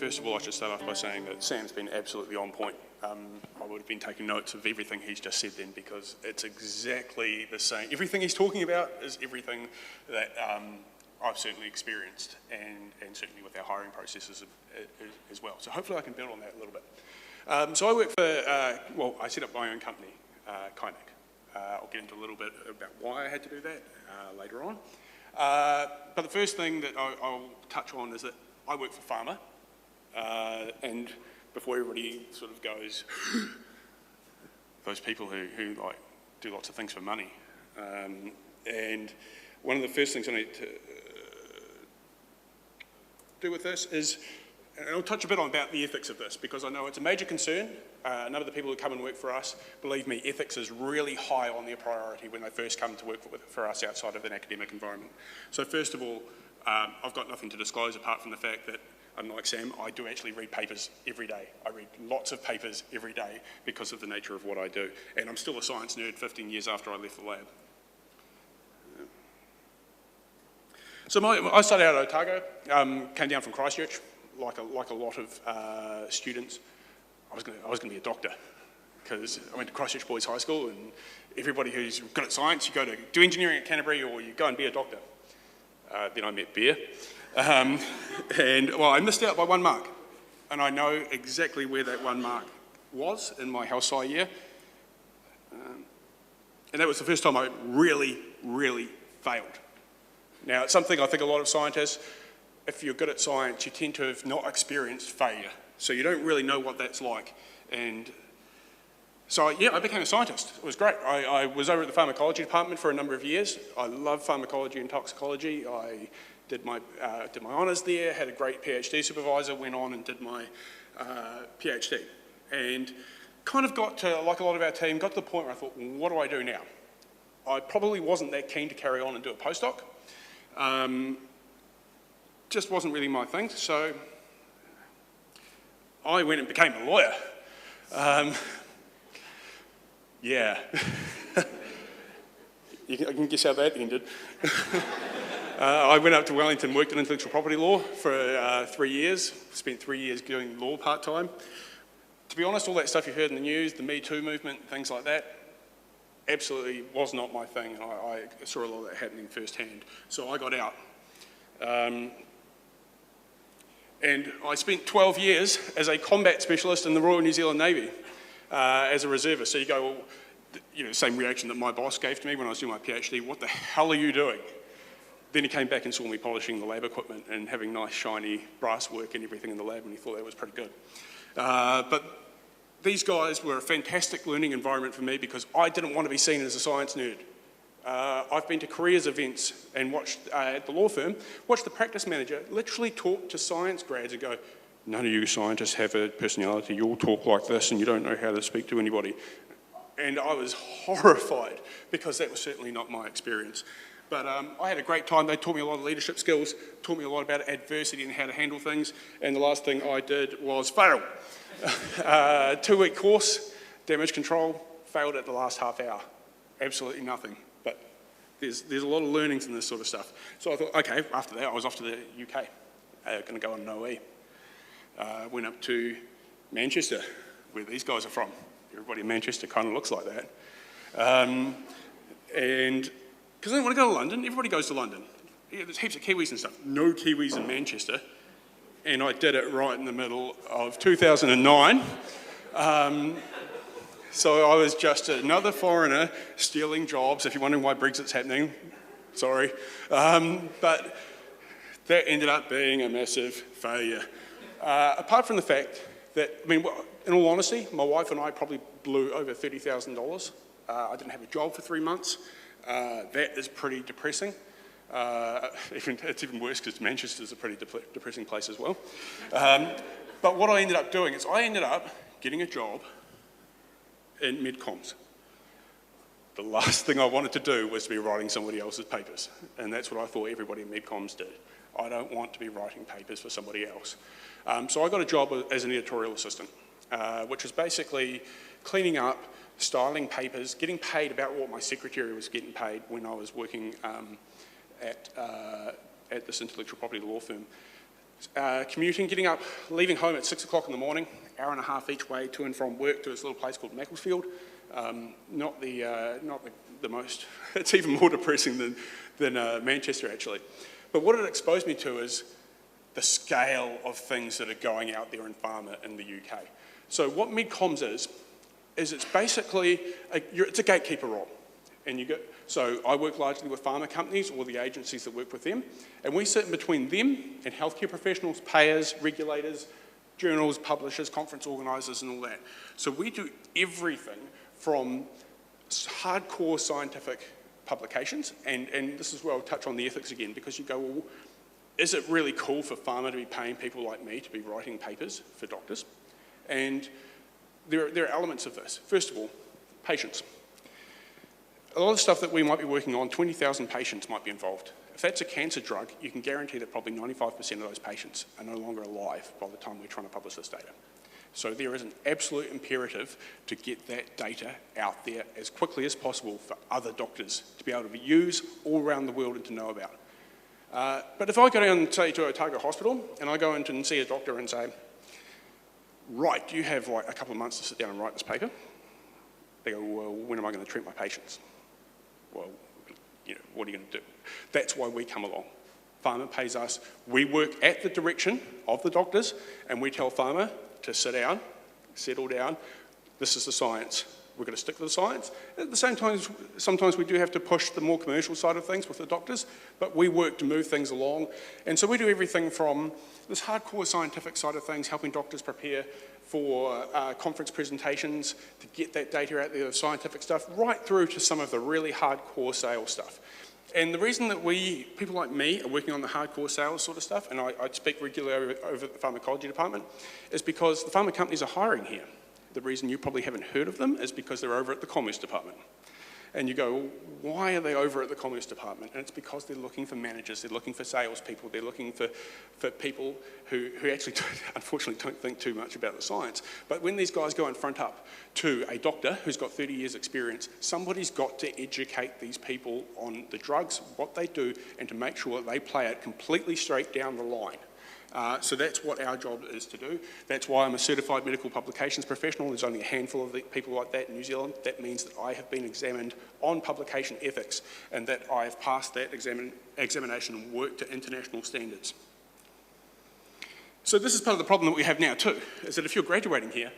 first of all, I should start off by saying that Sam's been absolutely on point. I would have been taking notes of everything he's just said then, because it's exactly the same. Everything he's talking about is everything that I've certainly experienced, and certainly with our hiring processes as well. So hopefully I can build on that a little bit. So I work for, well, I set up my own company, Kainic. I'll get into a little bit about why I had to do that later on. But the first thing that I'll touch on is that I work for pharma, and before everybody sort of goes, those people who like do lots of things for money. And one of the first things I need to do with this is, and I'll touch a bit on about the ethics of this, because I know it's a major concern. A number of the people who come and work for us, believe me, ethics is really high on their priority when they first come to work for us outside of an academic environment. So first of all, I've got nothing to disclose apart from the fact that, unlike Sam, I do actually read papers every day. I read lots of papers every day because of the nature of what I do. And I'm still a science nerd 15 years after I left the lab. So I started out at Otago, came down from Christchurch, like a lot of students. I was going to be a doctor, because I went to Christchurch Boys High School, and everybody who's good at science, you go to do engineering at Canterbury, or you go and be a doctor. Then I met Blair, and well, I missed out by 1 mark, and I know exactly where that 1 mark was in my health sci year, and that was the first time I really, really failed. Now, it's something I think a lot of scientists, if you're good at science, you tend to have not experienced failure. So you don't really know what that's like. And so, yeah, I became a scientist. It was great. I was over at the Pharmacology department for a number of years. I love pharmacology and toxicology. I did my honours there, had a great PhD supervisor, went on and did my PhD. And kind of got to, like a lot of our team, got to the point where I thought, well, what do I do now? I probably wasn't that keen to carry on and do a postdoc. Just wasn't really my thing, so I went and became a lawyer. Yeah. I can guess how that ended. I went up to Wellington, worked in intellectual property law for 3 years, spent 3 years doing law part-time. To be honest, all that stuff you heard in the news, the Me Too movement, things like that, absolutely was not my thing, and I saw a lot of that happening firsthand. So I got out. And I spent 12 years as a combat specialist in the Royal New Zealand Navy as a reservist. So you go, well, you know, same reaction that my boss gave to me when I was doing my PhD, what the hell are you doing? Then he came back and saw me polishing the lab equipment and having nice shiny brass work and everything in the lab, and he thought that was pretty good. But these guys were a fantastic learning environment for me because I didn't want to be seen as a science nerd. I've been to careers events and watched at the law firm, watched the practice manager literally talk to science grads and go, none of you scientists have a personality, you all talk like this and you don't know how to speak to anybody. And I was horrified because that was certainly not my experience. But I had a great time. They taught me a lot of leadership skills, taught me a lot about adversity and how to handle things. And the last thing I did was fail. 2-week course, damage control, failed at the last half hour. Absolutely nothing. But there's a lot of learnings in this sort of stuff. So I thought, okay, after that I was off to the UK. Going to go on an OE. Went up to Manchester, where these guys are from. Everybody in Manchester kind of looks like that. And because I didn't want to go to London, everybody goes to London. Yeah, there's heaps of Kiwis and stuff. No Kiwis in Manchester. And I did it right in the middle of 2009. So I was just another foreigner stealing jobs, if you're wondering why Brexit's happening. Sorry. But that ended up being a massive failure. Apart from the fact that, I mean, in all honesty, my wife and I probably blew over $30,000. I didn't have a job for 3 months. That is pretty depressing. It's even worse because Manchester's a pretty depressing place as well. But what I ended up doing is I ended up getting a job in medcoms. The last thing I wanted to do was to be writing somebody else's papers, and that's what I thought everybody in medcoms did. I don't want to be writing papers for somebody else. So I got a job as an editorial assistant, which was basically cleaning up, styling papers, getting paid about what my secretary was getting paid when I was working at this intellectual property law firm. Commuting, getting up, leaving home at 6 o'clock in the morning, hour and a half each way to and from work to this little place called Macclesfield. Not the most, it's even more depressing than Manchester actually. But what it exposed me to is the scale of things that are going out there in pharma in the UK. So what MedComms is it's basically, it's a gatekeeper role. And so I work largely with pharma companies or the agencies that work with them, and we sit in between them and healthcare professionals, payers, regulators, journals, publishers, conference organisers and all that. So we do everything from hardcore scientific publications, and this is where I'll touch on the ethics again, because you go, well, is it really cool for pharma to be paying people like me to be writing papers for doctors? And there are elements of this. First of all, patients. A lot of stuff that we might be working on, 20,000 patients might be involved. If that's a cancer drug, you can guarantee that probably 95% of those patients are no longer alive by the time we're trying to publish this data. So there is an absolute imperative to get that data out there as quickly as possible for other doctors to be able to use all around the world and to know about. But if I go down, say, to Otago Hospital, and I go in and see a doctor and say, right, do you have like a couple of months to sit down and write this paper? They go, well, when am I going to treat my patients? Well, you know, what are you going to do? That's why we come along. Pharma pays us. We work at the direction of the doctors, and we tell pharma to sit down, settle down. This is the science. We're going to stick to the science. At the same time, sometimes we do have to push the more commercial side of things with the doctors, but we work to move things along. And so we do everything from this hardcore scientific side of things, helping doctors prepare for conference presentations, to get that data out there, the scientific stuff, right through to some of the really hardcore sales stuff. And the reason that people like me are working on the hardcore sales sort of stuff, and I speak regularly over at the Pharmacology department, is because the pharma companies are hiring here. The reason you probably haven't heard of them is because they're over at the Commerce department. And you go, well, why are they over at the Commerce department? And it's because they're looking for managers, they're looking for salespeople, they're looking for people who actually unfortunately don't think too much about the science. But when these guys go and front up to a doctor who's got 30 years experience, somebody's got to educate these people on the drugs, what they do, and to make sure that they play it completely straight down the line. So that's what our job is to do. That's why I'm a certified medical publications professional. There's only a handful of people like that in New Zealand. That means that I have been examined on publication ethics and that I have passed that examination and worked to international standards. So this is part of the problem that we have now too, is that if you're graduating here,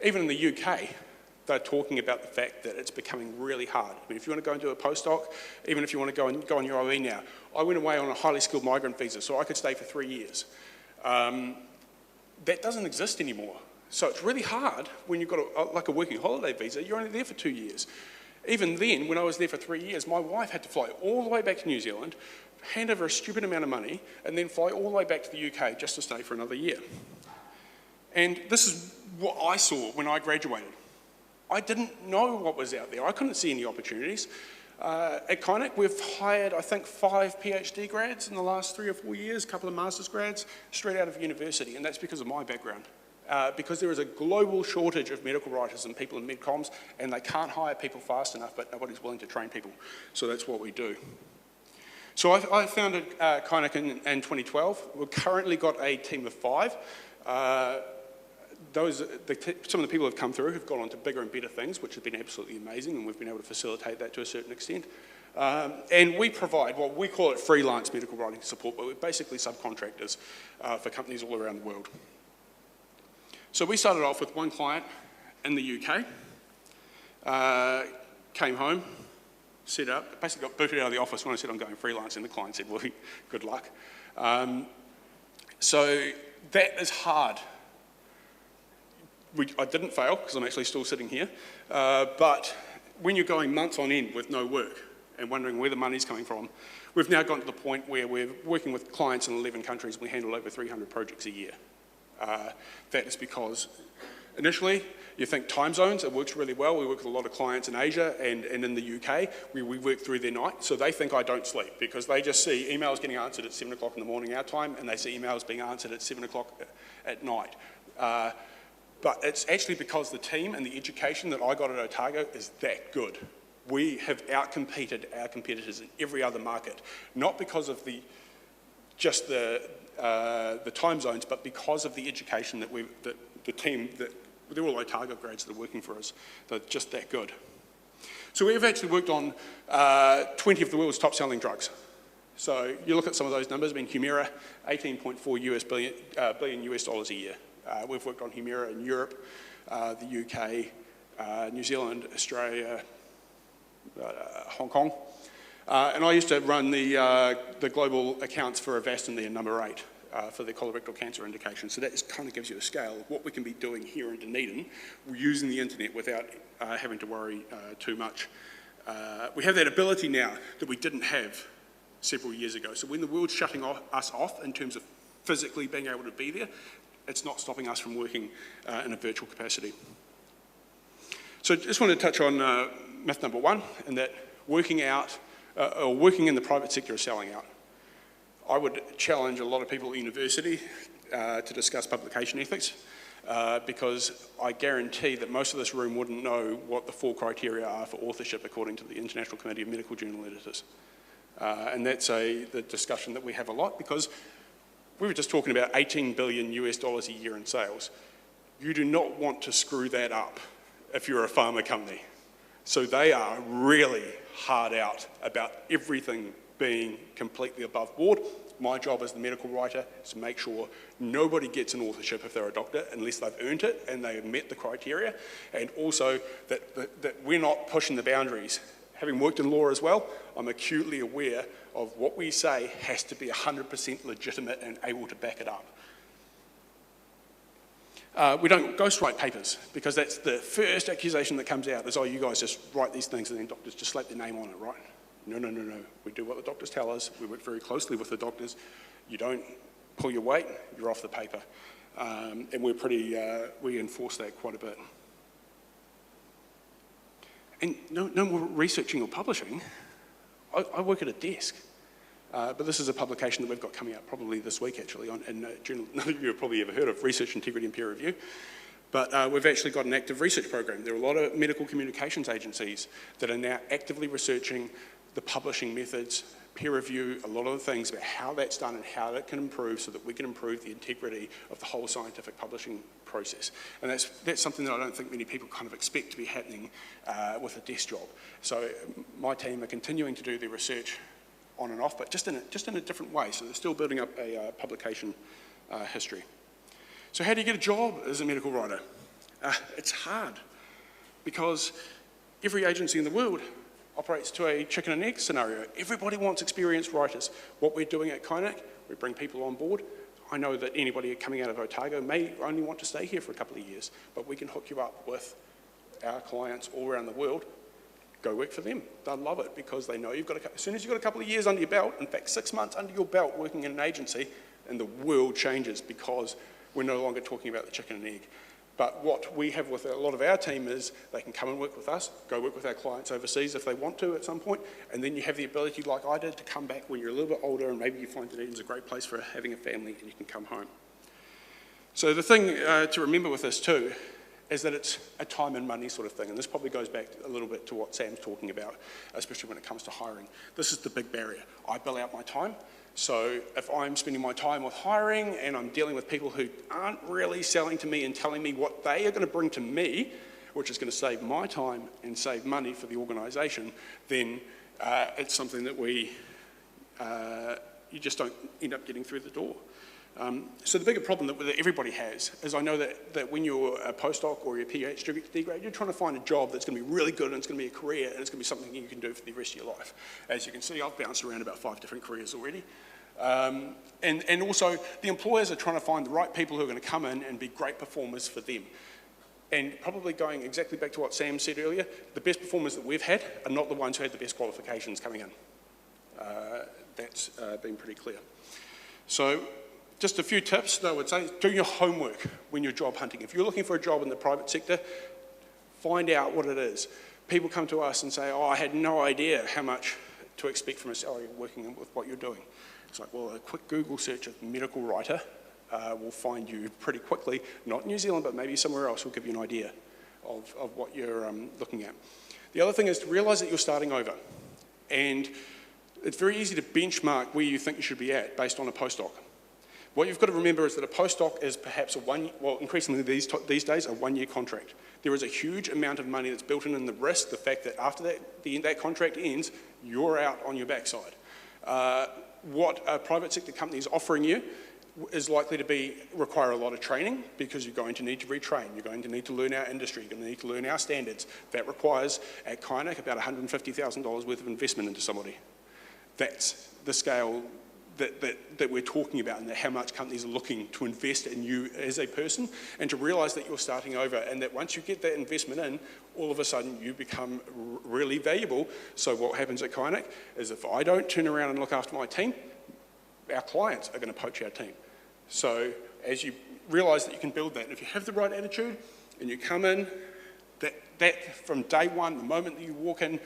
even in the UK, they're talking about the fact that it's becoming really hard. I mean, if you want to go and do a postdoc, even if you want to go on your OE now, I went away on a highly skilled migrant visa, so I could stay for 3 years. That doesn't exist anymore. So it's really hard when you've got like a working holiday visa, you're only there for 2 years. Even then, when I was there for 3 years, my wife had to fly all the way back to New Zealand, hand over a stupid amount of money, and then fly all the way back to the UK just to stay for another year. And this is what I saw when I graduated. I didn't know what was out there. I couldn't see any opportunities. At Carnac, we've hired, I think, 5 PhD grads in the last 3 or 4 years, a couple of master's grads, straight out of university, and that's because of my background. Because there is a global shortage of medical writers and people in medcoms, and they can't hire people fast enough, but nobody's willing to train people. So that's what we do. So I founded Kainic in 2012. We've currently got a team of 5. Some of the people who have come through have gone on to bigger and better things, which have been absolutely amazing, and we've been able to facilitate that to a certain extent. And we provide, well, we call it freelance medical writing support, but we're basically subcontractors for companies all around the world. So we started off with one client in the UK, came home, set up, basically got booted out of the office when I said I'm going freelance, and the client said, well, good luck. So that is hard. I didn't fail, because I'm actually still sitting here, but when you're going months on end with no work and wondering where the money's coming from, we've now gotten to the point where we're working with clients in 11 countries and we handle over 300 projects a year. That is because initially you think time zones, it works really well. We work with a lot of clients in Asia and in the UK. We work through their night, so they think I don't sleep because they just see emails getting answered at 7 o'clock in the morning our time, and they see emails being answered at 7 o'clock at night. But it's actually because the team and the education that I got at Otago is that good. We have outcompeted our competitors in every other market, not because of the just the time zones, but because of the education that the team, they're all Otago grads that are working for us. They're just that good. So we've actually worked on 20 of the world's top-selling drugs. So you look at some of those numbers. I mean, Humira, 18.4 billion US dollars a year. We've worked on Humira in Europe, the UK, New Zealand, Australia, Hong Kong. And I used to run the global accounts for Avastin there, number 8, for the colorectal cancer indication. So that kind of gives you a scale of what we can be doing here in Dunedin using the internet without having to worry too much. We have that ability now that we didn't have several years ago. So when the world's shutting us off in terms of physically being able to be there, it's not stopping us from working in a virtual capacity. So I just want to touch on myth number 1, and that working in the private sector is selling out. I would challenge a lot of people at university to discuss publication ethics, because I guarantee that most of this room wouldn't know what the 4 criteria are for authorship according to the International Committee of Medical Journal Editors. And that's the discussion that we have a lot, because we were just talking about 18 billion US dollars a year in sales. You do not want to screw that up if you're a pharma company. So they are really hard out about everything being completely above board. My job as the medical writer is to make sure nobody gets an authorship if they're a doctor unless they've earned it and they've met the criteria, and also that we're not pushing the boundaries. Having worked in law as well, I'm acutely aware of what we say has to be 100% legitimate and able to back it up. We don't ghostwrite papers, because that's the first accusation that comes out is, oh, you guys just write these things and then doctors just slap their name on it, right? No, no, no, no. We do what the doctors tell us. We work very closely with the doctors. You don't pull your weight, you're off the paper. And we enforce that quite a bit. And no more researching or publishing. I work at a desk. But this is a publication that we've got coming out probably this week, actually, in journal. None of you have probably ever heard of Research Integrity and Peer Review. But we've actually got an active research program. There are a lot of medical communications agencies that are now actively researching the publishing methods, peer review, a lot of the things about how that's done and how that can improve so that we can improve the integrity of the whole scientific publishing process. And that's something that I don't think many people kind of expect to be happening with a desk job. So my team are continuing to do their research on and off, but just in a different way. So they're still building up a publication history. So how do you get a job as a medical writer? It's hard, because every agency in the world operates to a chicken and egg scenario. Everybody wants experienced writers. What we're doing at Kainic, we bring people on board. I know that anybody coming out of Otago may only want to stay here for a couple of years, but we can hook you up with our clients all around the world. Go work for them. They'll love it, because they know you've got as soon as you've got a couple of years under your belt, in fact 6 months under your belt working in an agency, and the world changes, because we're no longer talking about the chicken and egg. But what we have with a lot of our team is they can come and work with us, go work with our clients overseas if they want to at some point, and then you have the ability, like I did, to come back when you're a little bit older and maybe you find Dunedin's a great place for having a family and you can come home. So the thing to remember with this too is that it's a time and money sort of thing, and this probably goes back a little bit to what Sam's talking about, especially when it comes to hiring. This is the big barrier. I bill out my time. So if I'm spending my time with hiring and I'm dealing with people who aren't really selling to me and telling me what they are going to bring to me, which is going to save my time and save money for the organisation, then it's something that you just don't end up getting through the door. So the bigger problem that everybody has is, I know that when you're a postdoc or your PhD grade, you're trying to find a job that's going to be really good and it's going to be a career and it's going to be something you can do for the rest of your life. As you can see, I've bounced around about 5 different careers already. And also, the employers are trying to find the right people who are going to come in and be great performers for them. And probably going exactly back to what Sam said earlier, the best performers that we've had are not the ones who had the best qualifications coming in. That's been pretty clear. So just a few tips that I would say: do your homework when you're job hunting. If you're looking for a job in the private sector, find out what it is. People come to us and say, oh, I had no idea how much to expect from a salary working with what you're doing. It's like, well, a quick Google search of medical writer will find you pretty quickly. Not New Zealand, but maybe somewhere else will give you an idea of what you're looking at. The other thing is to realise that you're starting over. And It's very easy to benchmark where you think you should be at based on a postdoc. What you've got to remember is that a postdoc is perhaps increasingly these days, a one-year contract. There is a huge amount of money that's built in the risk, the fact that after that contract ends, you're out on your backside. What a private sector company is offering you is likely to require a lot of training, because you're going to need to retrain, you're going to need to learn our industry, you're going to need to learn our standards. That requires, at Kainic, about $150,000 worth of investment into somebody. That's the scale that we're talking about, and how much companies are looking to invest in you as a person, and to realise that you're starting over, and that once you get that investment in, all of a sudden you become really valuable. So what happens at Kainic is, if I don't turn around and look after my team, our clients are going to poach our team. So as you realise that you can build that, and if you have the right attitude and you come in, that from day one, the moment that you walk in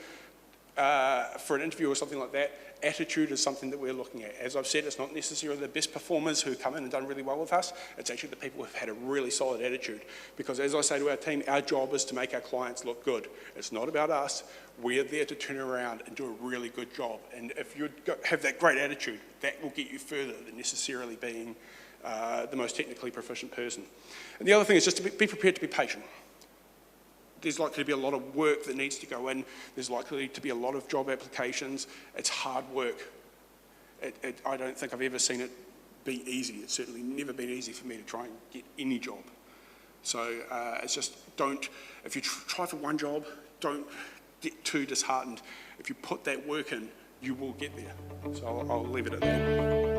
for an interview or something like that, attitude is something that we're looking at. As I've said, it's not necessarily the best performers who come in and done really well with us, it's actually the people who've had a really solid attitude. Because as I say to our team, our job is to make our clients look good. It's not about us, we're there to turn around and do a really good job. And if you have that great attitude, that will get you further than necessarily being the most technically proficient person. And the other thing is just to be prepared to be patient. There's likely to be a lot of work that needs to go in. There's likely to be a lot of job applications. It's hard work. I don't think I've ever seen it be easy. It's certainly never been easy for me to try and get any job. So it's just if you try for one job, don't get too disheartened. If you put that work in, you will get there. So I'll leave it at that.